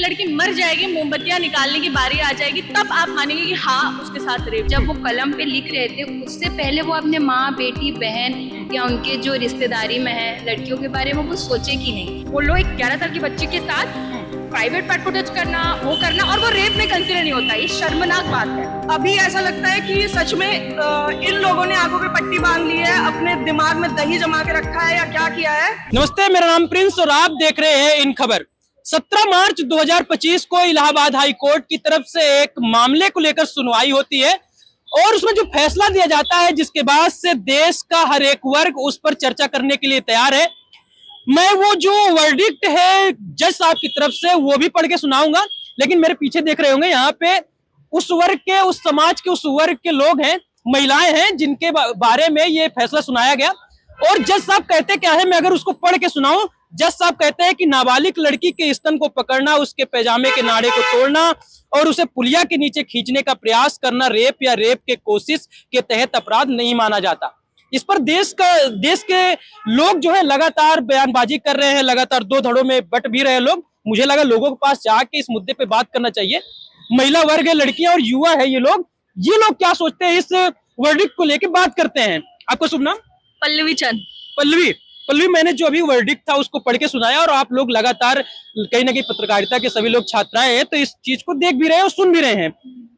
लड़की मर जाएगी, मोमबत्तियां निकालने की बारी आ जाएगी, तब आप मानेंगे कि हाँ उसके साथ रेप। जब वो कलम पे लिख रहे थे उससे पहले वो अपने माँ, बेटी, बहन या उनके जो रिश्तेदारी में है लड़कियों के बारे में वो सोचे कि नहीं। वो लोग एक 11 साल की बच्ची के साथ प्राइवेट पार्ट को टच करना, वो करना, और वो रेप में कंसीडर नहीं होता। ये शर्मनाक बात है। अभी ऐसा लगता है कि सच में इन लोगों ने आंखों पे पट्टी बांध ली है, अपने दिमाग में दही जमा के रखा है या क्या किया है। नमस्ते, मेरा नाम प्रिंस और आप देख रहे हैं इन खबर। 17 मार्च 2025 को इलाहाबाद हाई कोर्ट की तरफ से एक मामले को लेकर सुनवाई होती है और उसमें जो फैसला दिया जाता है, जिसके बाद से देश का हर एक वर्ग उस पर चर्चा करने के लिए तैयार है। मैं वो जो वर्डिक्ट है जज साहब की तरफ से वो भी पढ़ के सुनाऊंगा, लेकिन मेरे पीछे देख रहे होंगे यहाँ पे उस वर्ग के, उस समाज के, उस वर्ग के लोग हैं, महिलाएं हैं जिनके बारे में ये फैसला सुनाया गया। और जज साहब कहते क्या है, मैं अगर उसको पढ़ के सुनाऊं। जज साहब कहते हैं कि नाबालिग लड़की के स्तन को पकड़ना, उसके पैजामे के नाड़े को तोड़ना और उसे पुलिया के नीचे खींचने का प्रयास करना रेप या रेप के कोशिश के तहत अपराध नहीं माना जाता। इस पर देश के लोग जो है लगातार बयानबाजी कर रहे हैं, लगातार दो धड़ों में बट भी रहे लोग। मुझे लगा लोगों के पास जाके इस मुद्दे पे बात करना चाहिए। महिला वर्ग है, लड़कियां और युवा है, ये लोग क्या सोचते हैं इस वर्डिक्ट को लेके बात करते हैं। आपको शुभ नाम? पल्लवी चंद। पल्लवी, मैंने जो अभी वर्डिक्ट था उसको पढ़ के सुनाया और आप लोग लगातार कहीं ना कहीं पत्रकारिता के सभी लोग छात्राएं हैं, तो इस चीज को देख भी रहे हैं और सुन भी रहे हैं।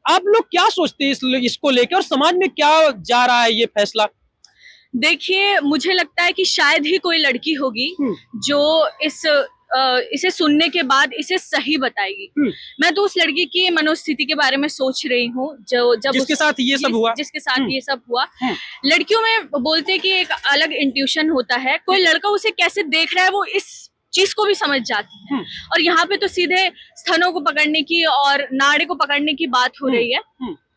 आप लोग क्या सोचते हैं इसको लेकर और समाज में क्या जा रहा है ये फैसला? देखिए, मुझे लगता है कि शायद ही कोई लड़की होगी जो इसे सुनने के बाद इसे सही बताएगी। मैं तो उस लड़की की मनोस्थिति के बारे में सोच रही हूँ जो जब जिसके साथ ये सब हुआ। लड़कियों में बोलते हैं कि एक अलग इंट्यूशन होता है, कोई लड़का उसे कैसे देख रहा है वो इस चीज को भी समझ जाती है। और यहाँ पे तो सीधे स्तनों को पकड़ने की और नाड़े को पकड़ने की बात हो रही है।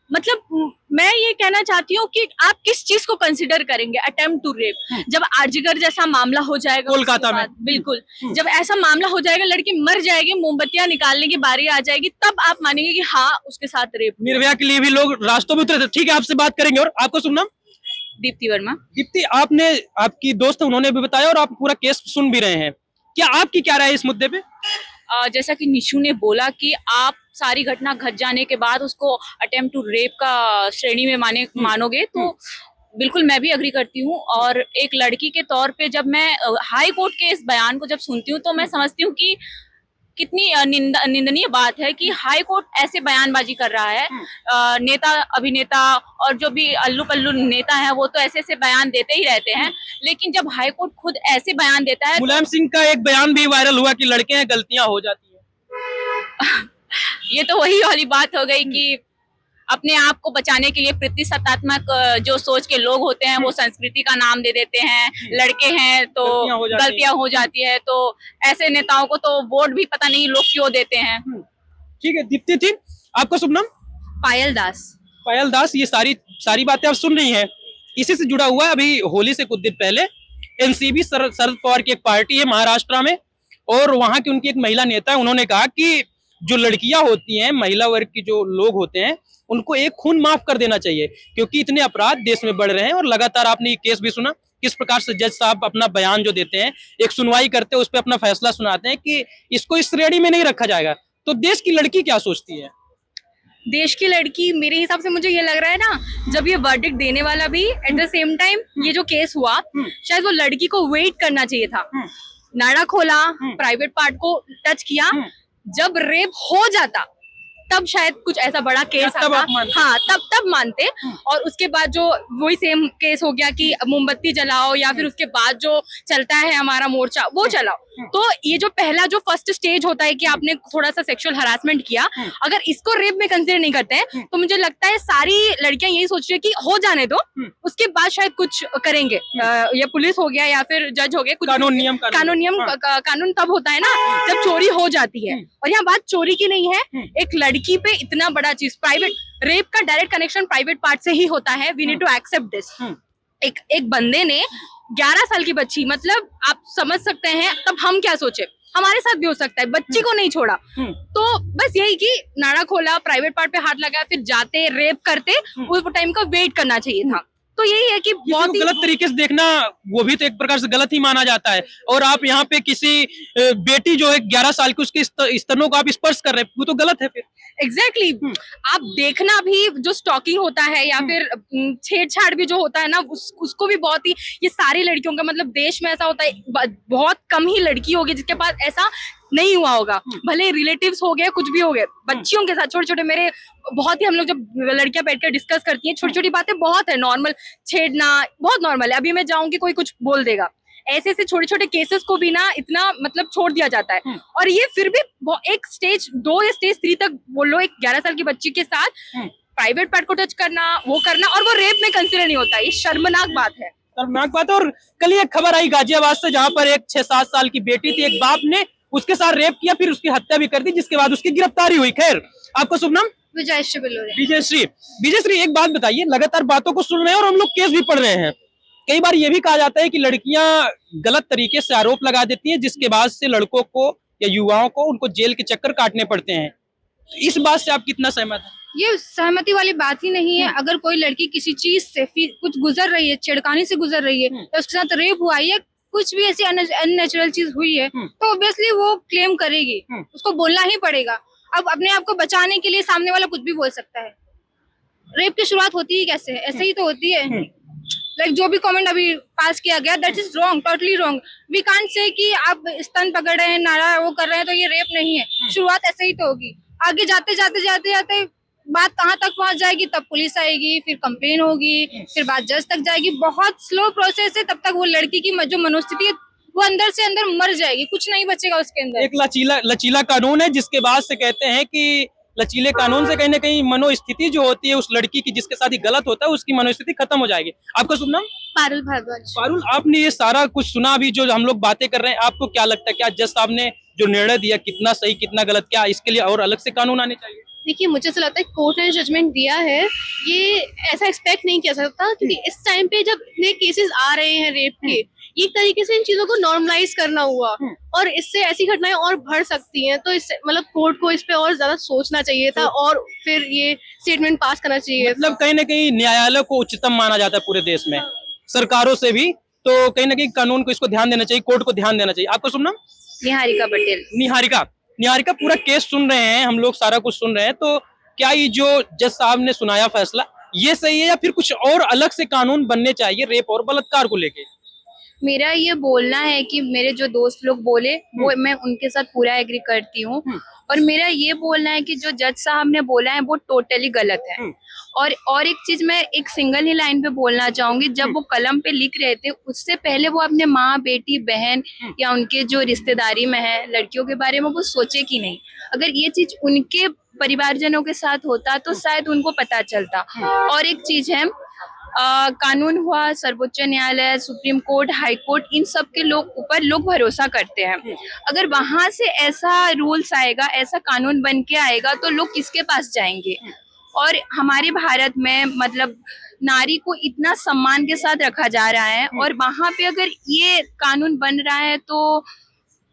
मतलब मैं ये कहना चाहती हूँ कि आप किस चीज को कंसिडर करेंगे अटेम्प्ट टू रेप। जब आरजीकर जैसा मामला हो जाएगा कोलकाता में, बिल्कुल जब ऐसा मामला हो जाएगा, लड़की मर जाएगी, मोमबत्तियां निकालने की बारी आ जाएगी, तब आप मानेंगे कि हाँ उसके साथ रेप। निर्भया के लिए भी लोग रास्तों में उतरे थे। ठीक है, आपसे बात करेंगे। और आपको शुभ नाम? दीप्ति वर्मा। दीप्ति, आपकी दोस्त उन्होंने भी बताया और आप पूरा केस सुन भी रहे हैं, क्या आपकी क्या राय है इस मुद्दे पे? जैसा कि निशु ने बोला कि आप सारी घटना घट जाने के बाद उसको अटेम्प्ट टू रेप का श्रेणी में मानोगे, तो बिल्कुल मैं भी अग्री करती हूँ। और एक लड़की के तौर पे जब मैं हाई कोर्ट के इस बयान को जब सुनती हूँ तो मैं समझती हूँ कि कितनी निंदनीय बात है कि हाई कोर्ट ऐसे बयानबाजी कर रहा है। नेता, अभिनेता और जो भी अल्लू पल्लू नेता है वो तो ऐसे ऐसे बयान देते ही रहते हैं, लेकिन जब हाई कोर्ट खुद ऐसे बयान देता है। मुलायम सिंह का एक बयान भी वायरल हुआ कि लड़के हैं, गलतियां हो जाती है। ये तो वही वाली बात हो गई कि अपने आप को बचाने के लिए प्रतिशतात्मक जो सोच के लोग होते हैं वो संस्कृति का नाम दे देते हैं। लड़के हैं तो गलतियां हो जाती है, तो ऐसे नेताओं को तो वोट भी पता नहीं लोग क्यों देते हैं। ठीक है दीप्ति, ठीक, आपका शुभ नाम? पायल दास। ये सारी बातें आप सुन रही हैं। इसी से जुड़ा हुआ है, अभी होली से कुछ दिन पहले एनसीबी शरद पवार की एक पार्टी है महाराष्ट्र में, और वहां की उनकी एक महिला नेता है। उन्होंने कहा कि जो लड़कियां होती हैं, महिला वर्ग की जो लोग होते हैं, उनको एक खून माफ कर देना चाहिए, क्योंकि इतने अपराध देश में बढ़ रहे हैं। और लगातार आपने ये केस भी सुना किस प्रकार से जज साहब अपना बयान जो देते हैं, एक सुनवाई करते हैं, उस पर अपना फैसला सुनाते हैं कि इसको इस श्रेणी में नहीं रखा जाएगा। तो देश की लड़की क्या सोचती है? देश की लड़की, मेरे हिसाब से मुझे ये लग रहा है ना, जब ये वर्डिक्ट देने वाला भी एट द सेम टाइम ये जो केस हुआ, शायद वो लड़की को वेट करना चाहिए था। नाड़ा खोला, प्राइवेट पार्ट को टच किया, जब रेप हो जाता तब शायद कुछ ऐसा बड़ा केस आता। हाँ, तब मानते। और उसके बाद जो वही सेम केस हो गया कि मोमबत्ती जलाओ, या फिर उसके बाद जो चलता है हमारा मोर्चा वो चलाओ। तो ये जो पहला जो फर्स्ट स्टेज होता है कि आपने थोड़ा सा सेक्सुअल हरासमेंट किया, अगर इसको रेप में कंसीडर नहीं करते हैं तो मुझे लगता है सारी लड़कियां यही सोच रही है कि हो जाने दो, उसके बाद शायद कुछ करेंगे। ये पुलिस हो गया या फिर जज हो गया, कुछ कानून तब होता है ना जब चोरी हो जाती है। और यहाँ बात चोरी की नहीं है, एक लड़की पे इतना बड़ा चीज, प्राइवेट रेप का डायरेक्ट कनेक्शन प्राइवेट पार्ट से ही होता है। We need to accept this. एक बंदे ने 11 साल की बच्ची, मतलब आप समझ सकते हैं तब हम क्या सोचे, हमारे साथ भी हो सकता है, बच्ची को नहीं छोड़ा। तो बस यही कि नाड़ा खोला, प्राइवेट पार्ट पे हाथ लगाया, फिर जाते रेप करते, उस टाइम का वेट करना चाहिए था। तो यही है कि किसी बहुत को ही गलत तरीके से देखना वो भी तो एक प्रकार से गलत ही माना जाता है। और आप यहाँ पे किसी बेटी जो है 11 साल की उसके स्तनों को आप स्पर्श कर रहे हैं, वो तो गलत है फिर। एग्जैक्टली आप देखना भी जो स्टॉकिंग होता है या फिर छेड़छाड़ भी जो होता है ना उसको भी बहुत ही, ये सारी लड़कियों का मतलब देश में ऐसा होता है, बहुत कम ही लड़की होगी जिसके पास ऐसा नहीं हुआ होगा, भले रिलेटिव्स हो गए कुछ भी हो गए, बच्चियों के साथ छोटे छोटे मेरे बहुत ही, हम लोग जब लड़कियां बैठकर डिस्कस करती हैं छोटी छोटी बातें बहुत है, नॉर्मल छेड़ना बहुत नॉर्मल है, अभी मैं जाऊंगी कोई कुछ बोल देगा, ऐसे ऐसे छोटे छोटे केसेस को भी ना इतना मतलब छोड़ दिया जाता है। और ये फिर भी एक स्टेज 2 या स्टेज 3 तक बोलो, एक 11 साल की बच्ची के साथ प्राइवेट पार्ट को टच करना, वो करना, और वो रेप में कंसिडर नहीं होता, ये शर्मनाक बात है। शर्मनाक बात है। और कल ही एक खबर आई गाजियाबाद से, जहां पर एक 6-7 साल की बेटी थी, एक बाप ने उसके साथ रेप किया, फिर उसकी हत्या भी कर दी, जिसके बाद उसकी गिरफ्तारी हुई। खैर, आपका शुभ नाम? विजयश्री बिलोरे। विजयश्री। विजयश्री, एक बात बताइए, लगातार बातों को सुन रहे हैं और हम लोग केस भी पढ़ रहे हैं, कई बार ये भी कहा जाता है कि लड़कियां गलत तरीके से आरोप लगा देती हैं, जिसके बाद से लड़कों को या युवाओं को उनको जेल के चक्कर काटने पड़ते हैं। तो इस बात से आप कितना सहमत हैं? ये सहमति वाली बात ही नहीं है। अगर कोई लड़की किसी चीज से कुछ गुजर रही है, छेड़खानी से गुजर रही है, तो उसके साथ रेप हुआ है, कुछ भी ऐसी अननेचुरल चीज हुई है, तो ऑब्वियसली वो क्लेम करेगी, उसको बोलना ही पड़ेगा। अब अपने आप को बचाने के लिए सामने वाला कुछ भी बोल सकता है। रेप की शुरुआत होती ही कैसे है? ऐसे ही तो होती है। लाइक जो भी कमेंट अभी पास किया गया, that is wrong, totally wrong. We can't say कि आप स्तन पकड़ रहे हैं, नाड़ा वो कर रहे हैं तो ये रेप नहीं है। शुरुआत ऐसे ही तो होगी। आगे जाते जाते जाते जाते बात कहाँ तक पहुंच जाएगी, तब पुलिस आएगी, फिर कंप्लेन होगी, फिर बात जज तक जाएगी। बहुत स्लो प्रोसेस है, तब तक वो लड़की की जो मनोस्थिति है वो अंदर से अंदर मर जाएगी, कुछ नहीं बचेगा उसके अंदर। एक लचीला कानून है, जिसके बाद से कहते हैं कि लचीले कानून से कहीं ना कहीं मनोस्थिति जो होती है उस लड़की की जिसके साथ ही गलत होता है, उसकी मनोस्थिति खत्म हो जाएगी। आपका शुभ नाम? पारुल भारद्वाज। पारुल, आपने ये सारा कुछ सुना, अभी जो हम लोग बातें कर रहे हैं, आपको क्या लगता है, क्या जज साहब ने जो निर्णय दिया कितना सही कितना गलत, क्या इसके लिए और अलग से कानून आने चाहिए? देखिए, मुझे ऐसा लगता है कोर्ट ने जजमेंट दिया है, ये ऐसा एक्सपेक्ट नहीं किया सकता, क्योंकि इस टाइम पे जब इतने केसेस आ रहे हैं रेप के, एक तरीके से इन चीजों को नॉर्मलाइज करना हुआ, और इससे ऐसी घटनाएं और बढ़ सकती हैं। तो इस मतलब कोर्ट को इस पे और ज्यादा सोचना चाहिए था और फिर ये स्टेटमेंट पास करना चाहिए। मतलब कहीं ना कहीं न्यायालय को उच्चतम माना जाता है पूरे देश में, सरकारों से भी, तो कहीं ना कहीं कानून को इसको ध्यान देना चाहिए, कोर्ट को ध्यान देना चाहिए। आपका शुभ नाम? निहारिका पटेल। निहारिका, पूरा केस सुन रहे हैं हम लोग, सारा कुछ सुन रहे हैं, तो क्या ये जो जज साहब ने सुनाया फैसला ये सही है या फिर कुछ और अलग से कानून बनने चाहिए रेप और बलात्कार को लेके? मेरा ये बोलना है कि मेरे जो दोस्त लोग बोले वो मैं उनके साथ पूरा एग्री करती हूँ, और मेरा ये बोलना है कि जो जज साहब ने बोला है वो टोटली गलत है। और एक चीज मैं एक सिंगल ही लाइन पे बोलना चाहूंगी, जब वो कलम पे लिख रहे थे उससे पहले वो अपने माँ, बेटी, बहन या उनके जो रिश्तेदारी में है लड़कियों के बारे में वो सोचे कि नहीं। अगर ये चीज उनके परिवारजनों के साथ होता तो शायद उनको पता चलता। और एक चीज है, कानून हुआ, सर्वोच्च न्यायालय, सुप्रीम कोर्ट, हाई कोर्ट, इन सब के ऊपर लोग भरोसा करते हैं। अगर वहां से ऐसा रूल्स आएगा, ऐसा कानून बन के आएगा तो लोग किसके पास जाएंगे? और हमारे भारत में मतलब नारी को इतना सम्मान के साथ रखा जा रहा है, और वहां पे अगर ये कानून बन रहा है तो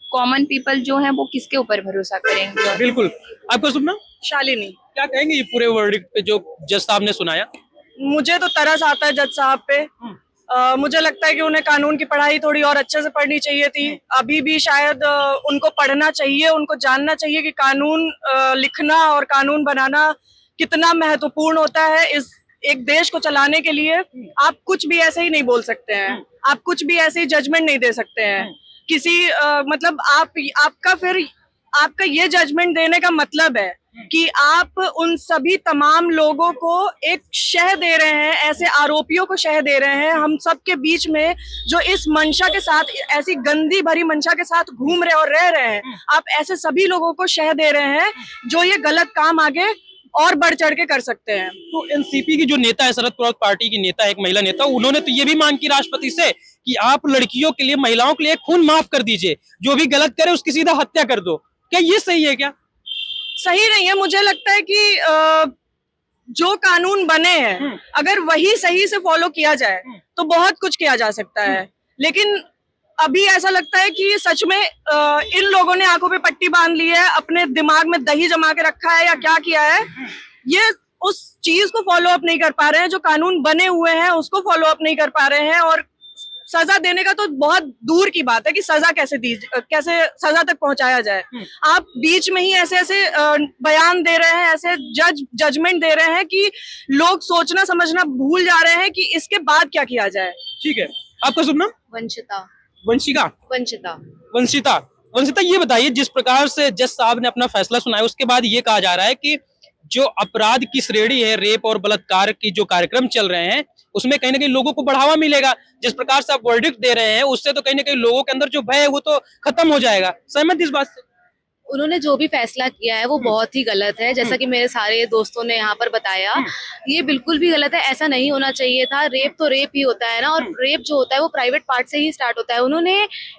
कॉमन पीपल जो है वो किसके ऊपर भरोसा करेंगे? बिल्कुल। आपका शुभ नाम? शालिनी। क्या कहेंगे ये पूरे वर्डिक्ट पे जो जज साहब ने सुनाया? मुझे तो तरस आता है जज साहब पे। मुझे लगता है कि उन्हें कानून की पढ़ाई थोड़ी और अच्छे से पढ़नी चाहिए थी। अभी भी शायद उनको पढ़ना चाहिए, उनको जानना चाहिए कि कानून लिखना और कानून बनाना कितना महत्वपूर्ण होता है इस एक देश को चलाने के लिए। आप कुछ भी ऐसे ही नहीं बोल सकते हैं, आप कुछ भी ऐसे ही जजमेंट नहीं दे सकते हैं किसी मतलब आपका ये जजमेंट देने का मतलब है कि आप उन सभी तमाम लोगों को एक शह दे रहे हैं, ऐसे आरोपियों को शह दे रहे हैं हम सब के बीच में, जो इस मंशा के साथ, ऐसी गंदी भरी मंशा के साथ घूम रहे और रह रहे हैं। आप ऐसे सभी लोगों को शह दे रहे हैं जो ये गलत काम आगे और बढ़ चढ़ के कर सकते हैं। तो एनसीपी की जो नेता है, शरद पवार पार्टी की नेता है, एक महिला नेता, उन्होंने तो ये भी मांग की राष्ट्रपति से कि आप लड़कियों के लिए, महिलाओं के लिए खून माफ कर दीजिए, जो भी गलत करे उसकी सीधा हत्या कर दो। क्या ये सही है? क्या सही नहीं है। मुझे लगता है कि जो कानून बने हैं अगर वही सही से फॉलो किया जाए तो बहुत कुछ किया जा सकता है, लेकिन अभी ऐसा लगता है कि सच में इन लोगों ने आंखों पे पट्टी बांध ली है, अपने दिमाग में दही जमा के रखा है या क्या किया है, ये उस चीज को फॉलो अप नहीं कर पा रहे हैं, जो कानून बने हुए हैं उसको फॉलो अप नहीं कर पा रहे हैं। और सजा देने का तो बहुत दूर की बात है कि सजा कैसे सजा तक पहुंचाया जाए। आप बीच में ही ऐसे ऐसे बयान दे रहे हैं, ऐसे जजमेंट दे रहे हैं कि लोग सोचना समझना भूल जा रहे हैं कि इसके बाद क्या किया जाए। ठीक है, आपका शुभ नाम? वंशिता। वंशिका? वंशिता। वंशिता, वंशिता ये बताइए, जिस प्रकार से जज साहब ने अपना फैसला सुनाया उसके बाद ये कहा जा रहा है कि जो अपराध की श्रेणी है, रेप और बलात्कार की जो कार्यक्रम चल रहे हैं उसमें कहीं ना कहीं लोगों को बढ़ावा मिलेगा। जिस प्रकार से आप वर्डिक्ट दे रहे हैं उससे तो कहीं ना कहीं लोगों के अंदर जो भय है वो तो खत्म हो जाएगा। सहमत इस बात से? उन्होंने जो भी फैसला किया है वो बहुत ही गलत है, जैसा कि मेरे सारे दोस्तों ने यहाँ पर बताया। ये बिल्कुल भी गलत है, ऐसा नहीं होना चाहिए था। रेप तो रेप ही होता है ना, और रेप जो होता है वो प्राइवेट पार्ट से ही स्टार्ट होता है। उन्होंने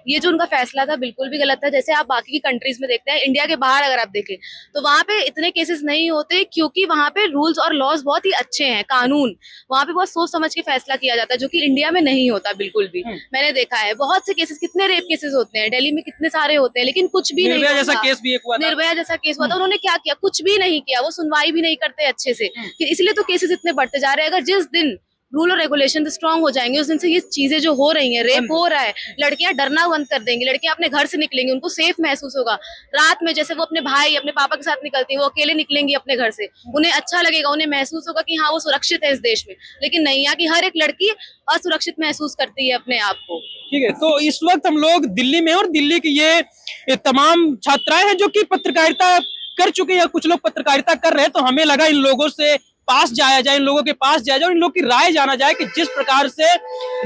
ये जो उनका फैसला था बिल्कुल भी गलत था। जैसे आप बाकी की कंट्रीज में देखते हैं, इंडिया के बाहर अगर आप देखें तो वहाँ पे इतने केसेस नहीं होते, क्योंकि वहाँ पे रूल्स और लॉज बहुत ही अच्छे हैं, कानून वहाँ पे बहुत सोच समझ के फैसला किया जाता है, जो कि इंडिया में नहीं होता बिल्कुल भी। मैंने देखा है बहुत से केसेस, कितने रेप केसेस होते हैं दिल्ली में, कितने सारे होते हैं, लेकिन कुछ भी नहीं निर्भया जैसा होता। केस भी एक हुआ था। निर्भया जैसा केस हुआ था, उन्होंने क्या किया? कुछ भी नहीं किया, वो सुनवाई भी नहीं करते अच्छे से। इसलिए तो केसेस इतने बढ़ते जा रहे हैं। अगर जिस दिन रूल और रेगुलेशन स्ट्रांग हो जाएंगे उस दिन से ये चीजें जो हो रही हैं, रेप हो रहा है, लड़कियां डरना बंद कर देंगी, लड़कियां अपने घर से निकलेंगी, उनको सेफ महसूस होगा। रात में जैसे वो अपने भाई अपने पापा के साथ निकलती हैं, वो अकेले निकलेंगी अपने घर से, उन्हें अच्छा लगेगा, उन्हें महसूस होगा कि हाँ वो सुरक्षित है इस देश में। लेकिन नहीं, यहाँ की हर एक लड़की असुरक्षित महसूस करती है अपने आप को। ठीक है, तो इस वक्त हम लोग दिल्ली में, और दिल्ली की ये तमाम छात्राएं हैं जो कि पत्रकारिता कर चुके हैं, कुछ लोग पत्रकारिता कर रहे हैं, तो हमें लगा इन लोगों से पास जाया जाए, इन लोगों के पास जाया जाए और इन लोगों की राय जाना जाए कि जिस प्रकार से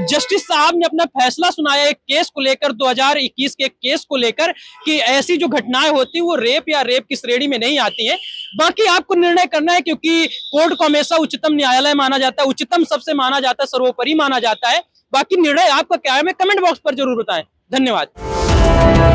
जस्टिस साहब ने अपना फैसला सुनाया एक केस को लेकर, 2021 के एक केस को लेकर, कि ऐसी जो घटनाएं होती वो रेप या रेप की श्रेणी में नहीं आती हैं। बाकी आपको निर्णय करना है, क्योंकि कोर्ट को हमेशा उच्चतम न्यायालय माना जाता है, उच्चतम सबसे माना जाता है, सर्वोपरि माना जाता है। बाकी निर्णय आपका क्या है, हमें कमेंट बॉक्स पर जरूर बताएं। धन्यवाद।